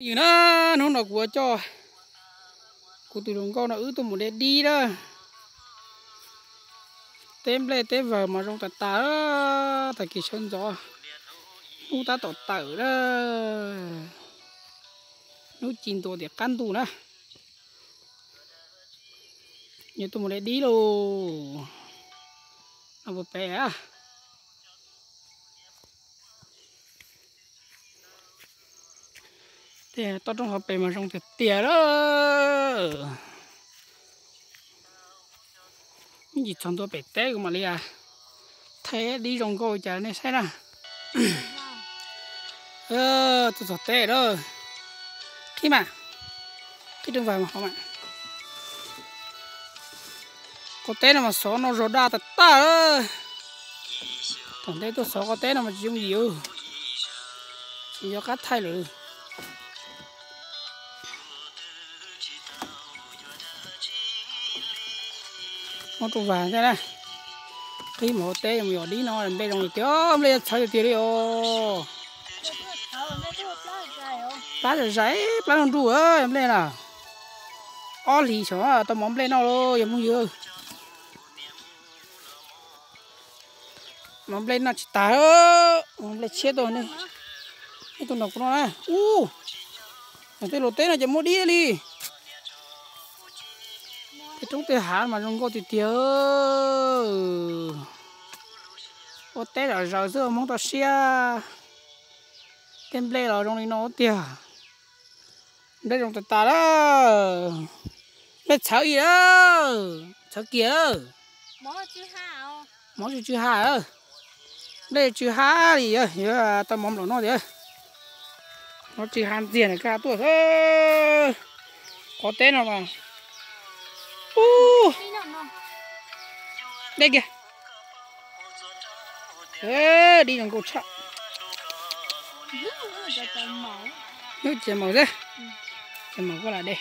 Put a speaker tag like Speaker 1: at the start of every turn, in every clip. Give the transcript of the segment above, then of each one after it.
Speaker 1: Như nó của cho của tụi đồng con nó ứ tụi một để đi đó tem lên tem vào mà trong tạt tá tại kỳ sơn gió nu ta tọt tử đó nu chín tổ để căn tụ nữa như tụi một để đi luôn nó một bé à thế tao trong hộp bé mà trong thiệt tiền đó gì chọn tôi bé té của mà đi à thế đi trong coi chả này sai nè tôi chọn té đó khi mà cái đường vào mà không ạ có té nào mà xó nó rồi đa tạt ta ơ thằng đây tôi xó có té nào mà dùng nhiều chỉ cho cắt thay rồi nó tụ vàng thế này khi mà té mà đi nó làm đây đồng tiền ôm lên chơi tiền đi ô lá rồi giấy lá đồng đu ơi em lên nào ó lì chó tao mắm lên nó luôn em không nhiều mắm lên nó chỉ tả mắm lên chết rồi này cái tụi nó cũng nói cái lô té nó chỉ mua đi đi cái chúng tôi há mà không có thì tiêu ô té rồi rồi giờ mong tao xia tem lê rồi trong này nó tiêu đây trong tạt đó đây cháo gì đó cháo kia món chữ hà ơ đây chữ hà gì ơ giờ tao mong nó gì ơ nó chữ hàn tiền này cả tuổi có tên nào mà đây kìa đi đường cổ chợ nước chè màu ra chè màu có là đây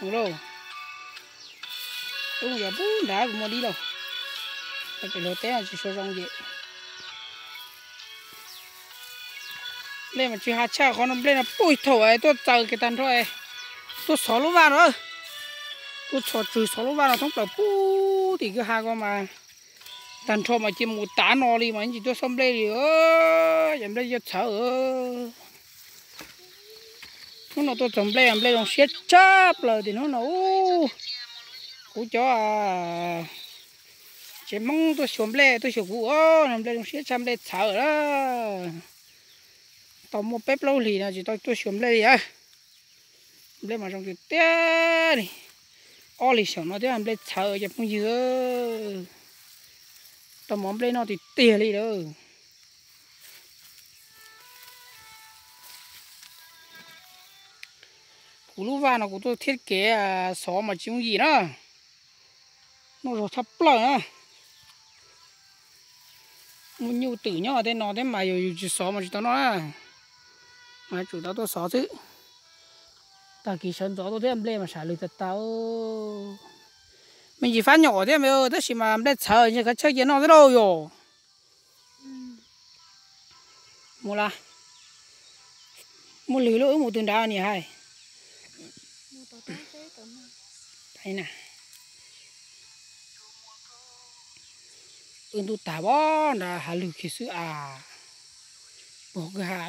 Speaker 1: màu đâu đúng giờ bú đá cũng mua đi đâu cái lô té chỉ số rong vậy lên mà chỉ hạt cha con nó lên là bụi thổ ấy tôi chờ cái tàn thôi tôi xóa lúa vào rồi tôi xóa trừ xóa lúa vào là không phải bú thì cứ hai con mà tàn thôi mà chỉ một tá nó đi mà anh chỉ tôi xông lên thì em đây cho sợ nó tôi trồng lên em lên trong xét chắp rồi thì nó cú chó chỉ mong tôi xuống lên tôi xuống cú em lên trong xét chăm lên sợ đó tao mua bếp lâu lì là chỉ tôi xuống lên đi á lên mà trong cái té đi lì xuống nó thế em lên sợ chụp không dưa tao mắm lên nó thì tỉa đi đâu cú lúa va nó của tôi thiết kế xó mà chứ gì đó nó rồi thấp lờ nữa một nhiều tử nhỏ thế nó thế mà dù xó mà chỉ nó mà chủ tao tôi xó chứ ta kỳ sơn gió tôi thế em lên mà xả lưới thật tao mình chỉ phát nhỏ thế mà ơi, tất chỉ mà để chờ như cái chơi kia nó thế đâu rồi. Mua là mua lưới lỗi một tuần đào nhỉ hay. Thấy nè. Tụi tả bó là hà lưới khi xưa à. Bỏ cái hà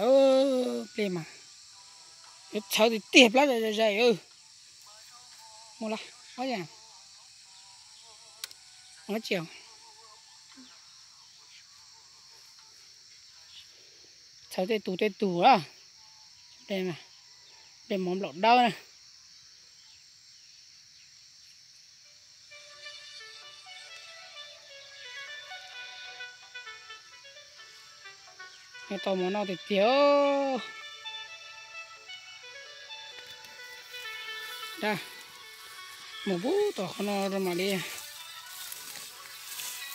Speaker 1: lên mà. Chờ thì tiếp lắm rồi Mua là có gì à? Nó chiều cháu tê tù đó đây mà đây món lẩu đau này cái tàu món nào thì thiếu đây một bú tàu nó rồi mà đi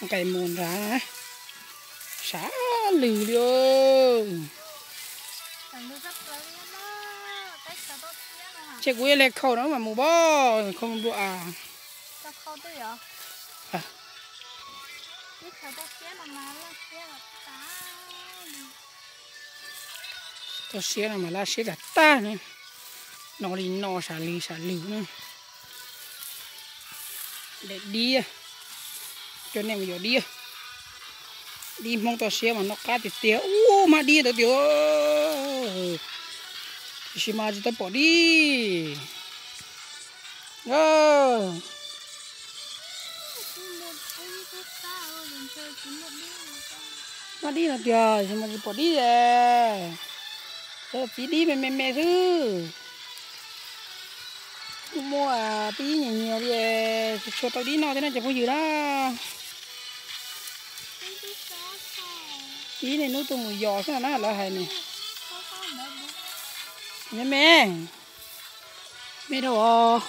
Speaker 1: cái mồn ra xả lì luôn chết quê lên khâu nó mà mù bó không được à
Speaker 2: khâu tới vậy cái khâu bó xé mà
Speaker 1: tôi xé là mà lá xé đặt ta nữa nó đi nó xả lì nữa để đi cho nên bây giờ đi mong tôi xé mà nó cá thì tiêu mà đi được tiêu chỉ mà chỉ tôi bỏ đi mà đi là tiêu chỉ mà chỉ bỏ đi rồi chỉ đi mẹ thứ mua tí nhiều đi cho tao đi nó thế này chẳng có gì đó tí này nó tụi mùi giò sao nó là hay này mẹ đâu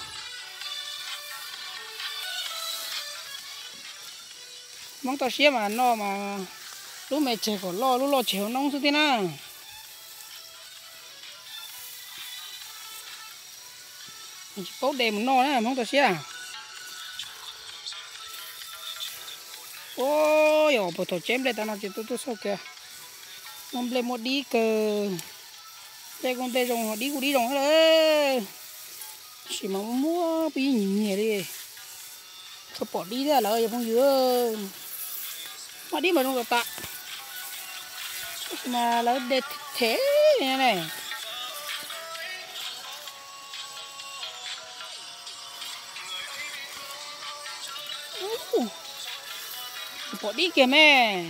Speaker 1: mong tao xía mà nó mà lúc mẹ trẻ còn lúc lo chéo nông xuống thế nào mình chỉ bốc đèn một no nữa mong tao xía ôi ồ bộ thổ chém đây tao nói chuyện tôi sao kìa mong lên một đi cờ đây con tê rồng họ đi cũng đi rồng hết đấy chỉ mà mua bí nhỉ đi thôi bỏ đi ra là không dứa mà đi mà không được tạ mà nó để thế này bỏ đi kìa mẹ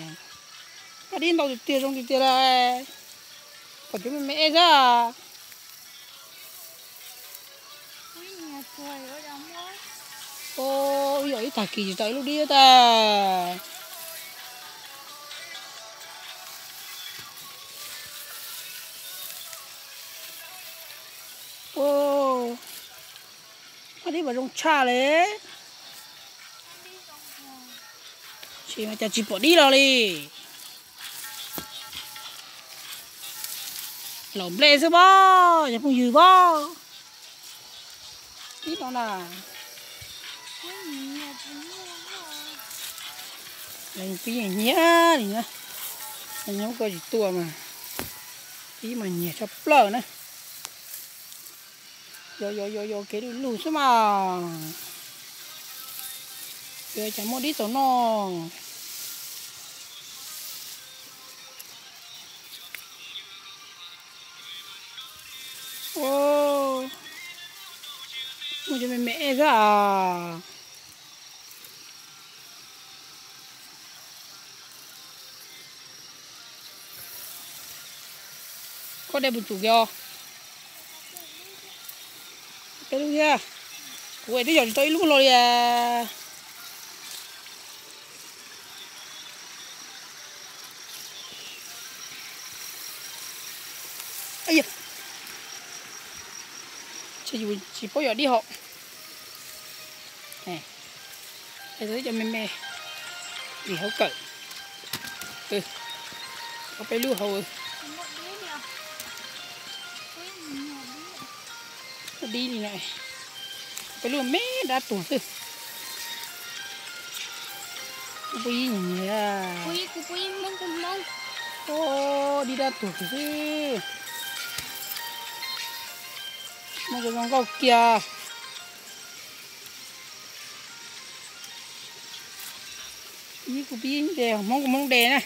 Speaker 1: mà đi đâu thì tiền trong tiền này còn chúng mẹ ra ôi giời thằng kỳ tới lúc đi ta ô mà đi vào trong cha đấy chỉ mà chỉ bỏ đi rồi đi lỏng lê sao bao giờ không dư bao ít đó là lấy cái gì nhá thì nhá anh không có gì tua mà tí mà nhẹ cho plờ nữa yo cái lù sao mà giờ chẳng muốn đi tàu nó ô mua cho mẹ ra có đây một chủ kia cái lúc kia quay tới giờ tới lúc rồi à ấy da chỉ có giờ đi học này để tới cho mẹ đi hậu cởi có phải lưu hậu đi đi này phải lưu mẹ đã tuổi rồi quý nhỉ
Speaker 2: quý mong
Speaker 1: ô đi ra tuổi rồi một cái con gấu kia ý của pin đèo mong đè này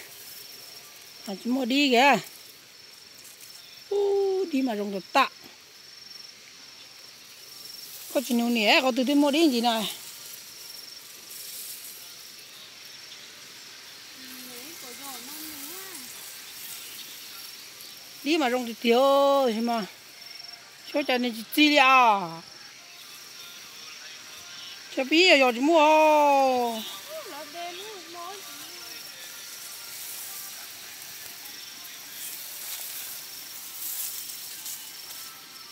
Speaker 1: à chúng mua đi kìa đi mà rồng được tạ có chuyện nhiều nè có từ từ mua đi gì này đi mà rồng thì thiếu chứ mà cho cha này chi à cha bí giờ chỉ mua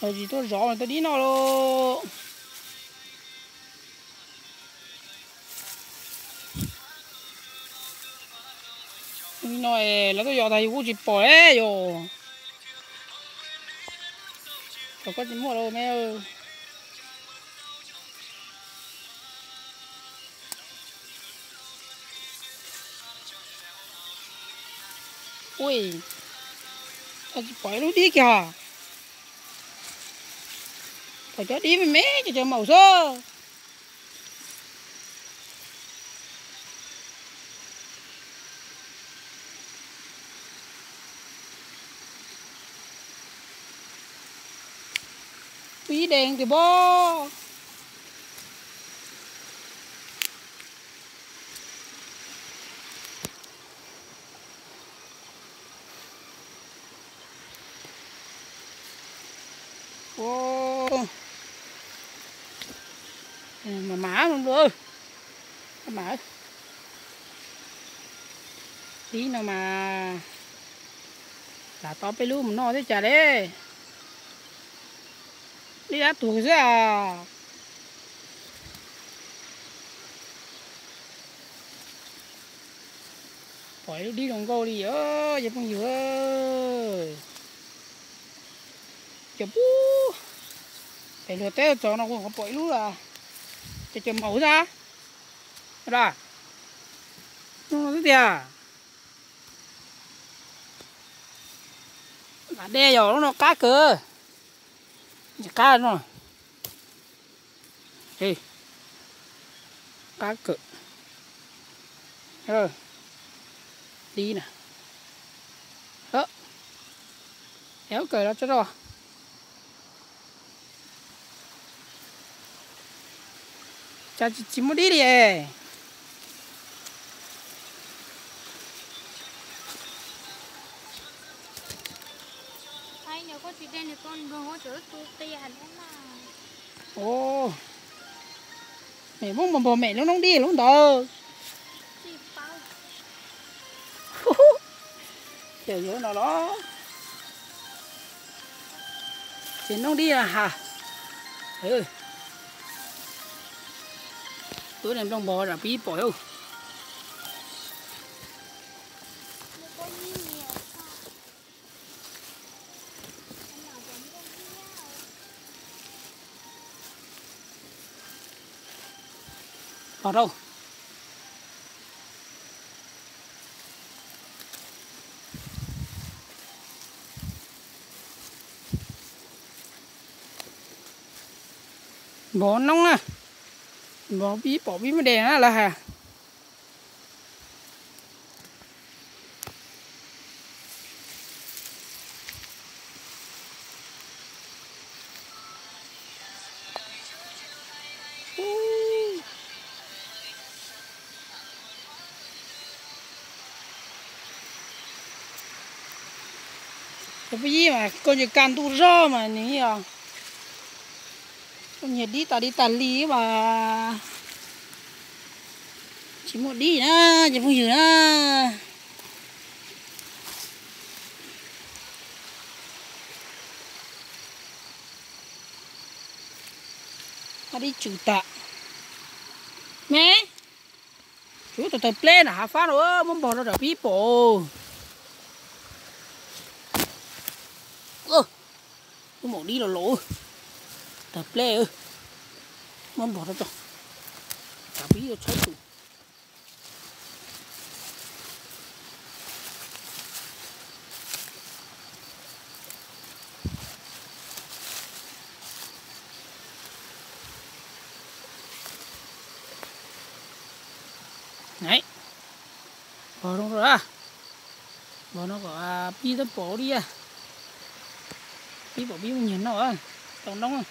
Speaker 1: rồi chỉ tôi rõ người ta đi nào luôn nói là tôi giờ thầy cũng chỉ bỏ đấy rồi có chỉ mua đâu mẹ ơi ui phải nó đi kìa, phải cho đi với mẹ cho màu sơ. Bí đèn thì bo. Ô. Mà mã luôn rồi. Mã. Tí nào mà là to pe lu mà no thế chả đấy. Đi đã tuổi rồi à. Phải đi đồng cô đi ơ, giờ không vừa. Chụp bú. Để lừa té cho nó cũng có bội lú là. Cho màu ra. Ra. Nó thế à. Là đe rồi nó cá cơ. Cá nó. Đi. Cá cự. Đi nè. Đó. Kéo cờ đó cho rồi. Chà chỉ muốn đi đi.
Speaker 2: Anh nếu có chị đen thì con vừa hỗ trợ tụt tiền mà.
Speaker 1: Ồ. Mẹ muốn mà bò mẹ nó không đi luôn đó.
Speaker 2: Chị bao.
Speaker 1: Kiểu như nó đó. Chị nó đi à hả? Ừ. Tối nay trong bò là bí bò đâu. Bò đâu? Bò nóng à. Bò bí mới đèn á là hả? Cái gì mà coi như can tu rơ mà nhỉ à? Con nhiệt đi ta lý mà chỉ một đi nữa, chỉ một giờ nữa. Ta đi chủ tạ. Mẹ. Chú tập lên hả phát rồi, muốn bỏ nó ở bí bộ. Cái mổ đi là lỗ. Tập lên ơi. Muốn bỏ nó cho. Cả bí nó cháy tụ. Đấy. Bỏ nó rồi à. Bỏ nó có bí nó bỏ đi à. Bí bỏ bí mình nhìn nó à. Tổng đông à.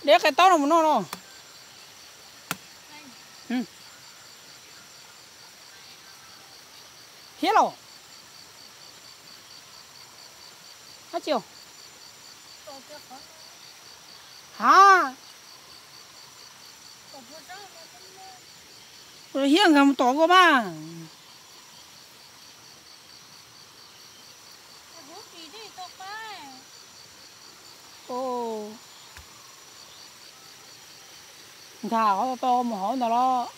Speaker 1: Để cái tao nó mà nó. Ừ. Hello. Hả chiều? Hả? Rồi hiên ngầm tỏ của ba. Ồ. Thà có to mà hỏi nào đó.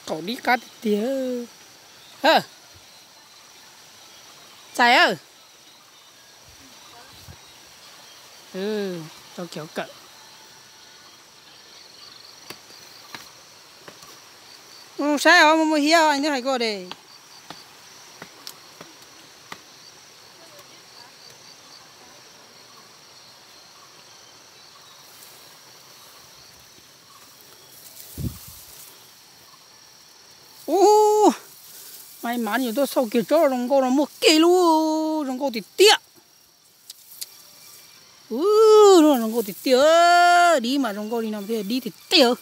Speaker 1: Cậu đi cá tía. Chạy ơi. cho kiểu cận sai ở một hiếu anh nữa hay có đây may mắn nhiều tôi sau kiểu cho rồng câu nó một kỳ luôn rồng câu thì tiếc rồng câu thì tiếc đi mà rồng câu đi làm thế đi thì tiếc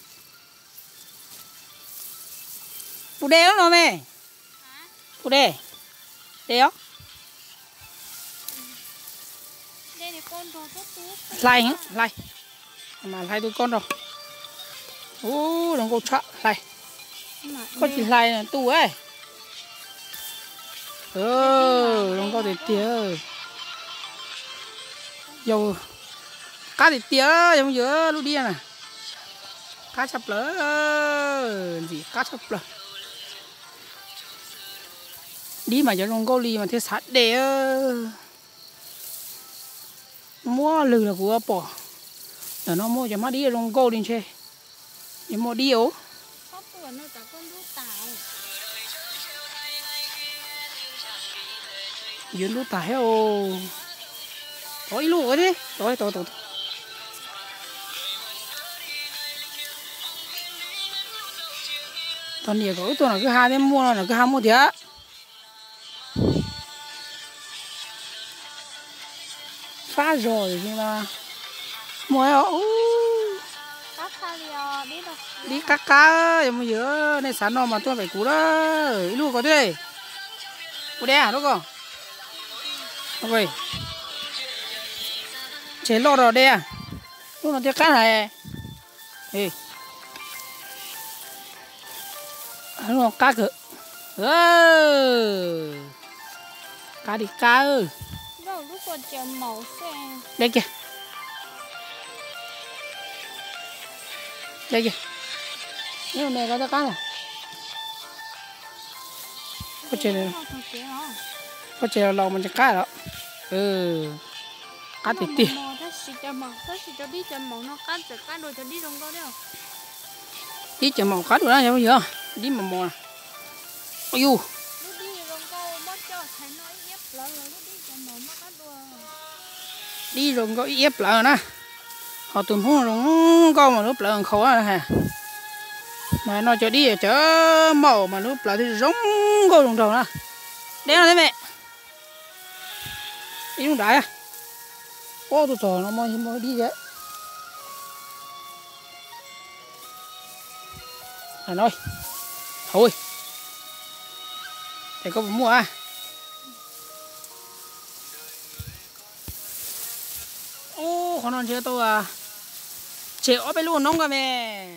Speaker 1: phụ đề nó mẹ phụ đề đề á lai nhá lai mà lai tôi con rồi rồng câu chạ lai có chỉ lai là tu ấy rồng câu thì tiếc dầu cá thì tía giống giữa lúc đi nè cá chập lỡ gì cá chập lỡ đi mà cho rong câu li mà thế sát để mua lừ là của bỏ để nó mua cho má đi rong câu đi chơi để mua đi ố dưới lú tải ô tối lú ở đấy tối toàn địa có tôi là cứ hai đêm mua là cứ hai mua thế phá rồi nhưng mà mua ô đi cắt cá rồi bây giờ này sản nó mà tôi phải cú đó lú có thế cô đẻ đúng không ok chế lô rồi đẻ lúc nào tiếc cá này ê nó cá cỡ cá đi cá ơi đây kìa đây kìa nhưng này có cá này có chế lâu mình cá đó cá thì tỉ đi chợ màu cá được đó bây giờ đi mà mò ôi du đi rồi có ép lại nè họ tụm không rồi có mà lúc lại khó hả mà nó cho đi chở màu mà lúc lại thì giống có đồng đầu nè đéo đấy mẹ đi không đại à ô tôi trò nó mới đi vậy à nói thôi để có mua à con non chưa tôi à chịuไปluôn nông cả mẹ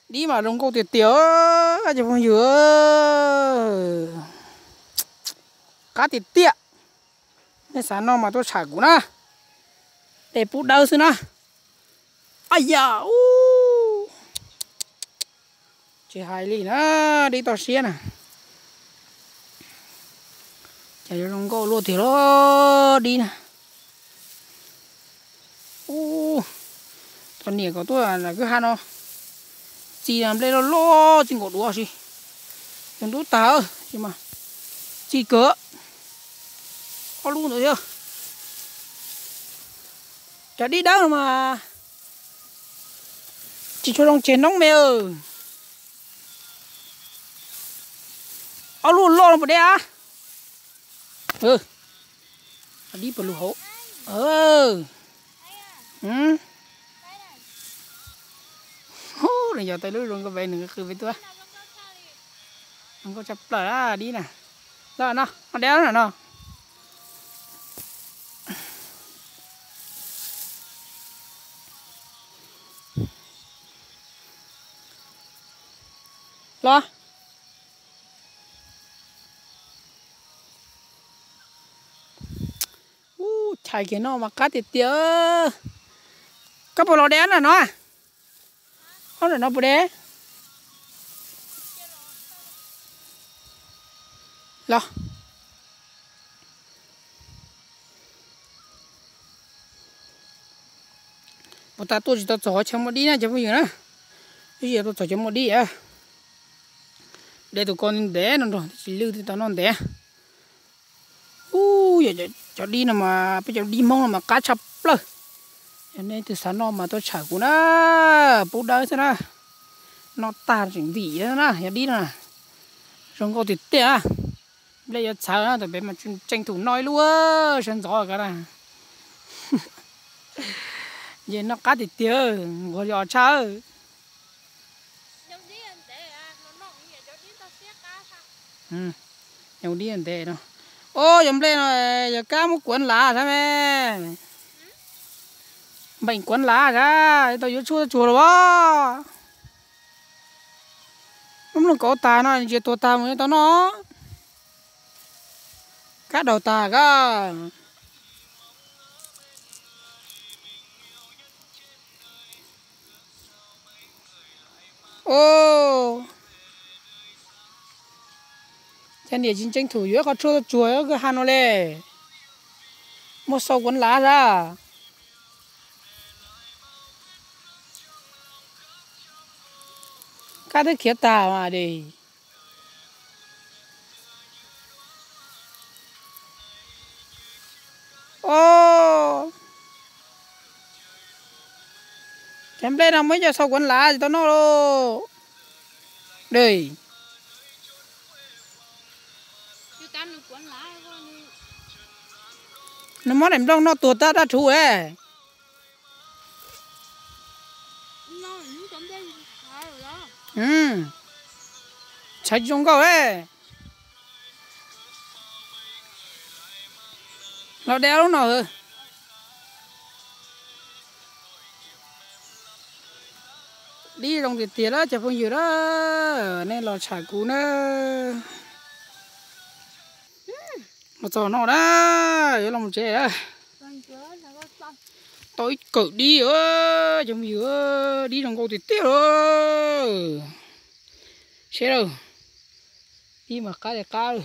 Speaker 1: đi mà đông câu tiệt tiếu cho phong dừa cá tiệt tiệt nên sáng nó mà tôi xả cú na để bút đâu xí na ai da chỉ hai ly nữa đi tàu xe nè chạy cho đông câu luôn thì nó đi nè còn nhiều của tôi là cứ hai nó chỉ làm đây nó lo chỉ có đũa gì đừng đũa tao nhưng mà chỉ cỡ có luôn rồi chưa chả đi đâu mà chỉ cho đồng chén nóng mẹ ơi có luôn lo một đây à đi vào lúa hổ này giờ tay lưới rồi có về nữa cứ về tôi không có chập lại đi nè đó nó đéo nè nó lo chạy cái nó mà cắt thì tía các bộ lò đéo nè nó à không là nó bự đé lo một ta tôi chỉ tao chó chấm một đi nha chấm một gì nữa bây giờ tôi chó chấm một đi à để tụi con đẻ nó rồi chỉ lưu thì tao non đẻ giờ cho đi nào mà bây giờ đi mong mà cá chập rồi nên từ sáng nó mà tôi chả cũng á bố đỡ thế na nó ta chỉnh vị thế na giờ đi nè xong có thịt tê à bây giờ chả tụi bé mà tranh thủ nói luôn á chân gió cái này giờ nó cá thịt tê gọi giờ chơi nhiều đi ăn tê nó ô dầm lên rồi giờ cá một cuốn lá sao mẹ bệnh cuốn lá ra tao vô chua chùa rồi đó nó có ta nó chỉ tua ta mới tao nó cá đầu ta cả ô trên địa chính tranh thủ dưới có chua chùa cái han nó lên một sâu cuốn lá ra cá thứ kia ta mà đi ô chém lên nào mấy giờ sau quấn lá thì tao nó đâu đây nó món em đông nó tuột ta đã chú ấy chạy trong cầu ấy nó đeo lúc nào rồi đi trong thì tiền đó chả phong gì đó nên là chả cú nữa mà cho nó đó vậy là một chế đó tôi cử đi ơ trong gì ơ đi trong cầu thì tiếc rồi xe đâu đi mà cá thì cá rồi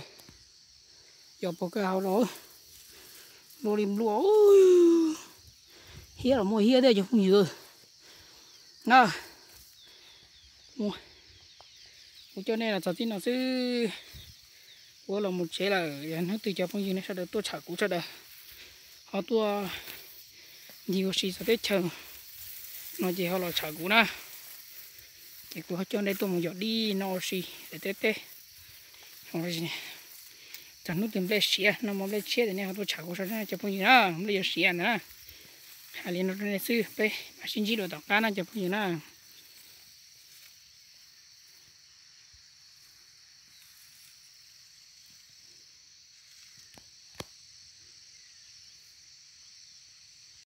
Speaker 1: giờ bỏ cái áo rồi đồ lim lúa hía là mua hía đây chứ không nhiều nè mua cho nên là giờ tin nào chứ bố là một chế là nó từ cho phong gì này sao được tôi trả cũ cho đây họ tôi nhiều gì sẽ tới chờ nó chỉ họ là trả cũ na thì tôi cho nên tôi muốn dọn đi nó gì để tết tết không có gì này chẳng nút tiền lấy xía nó muốn lấy xía thì này họ tôi trả cũ cho nó cho phong gì na không lấy xía nữa hai liền nó lấy sư pe mà xin chỉ đồ tao cá nó cho phong gì na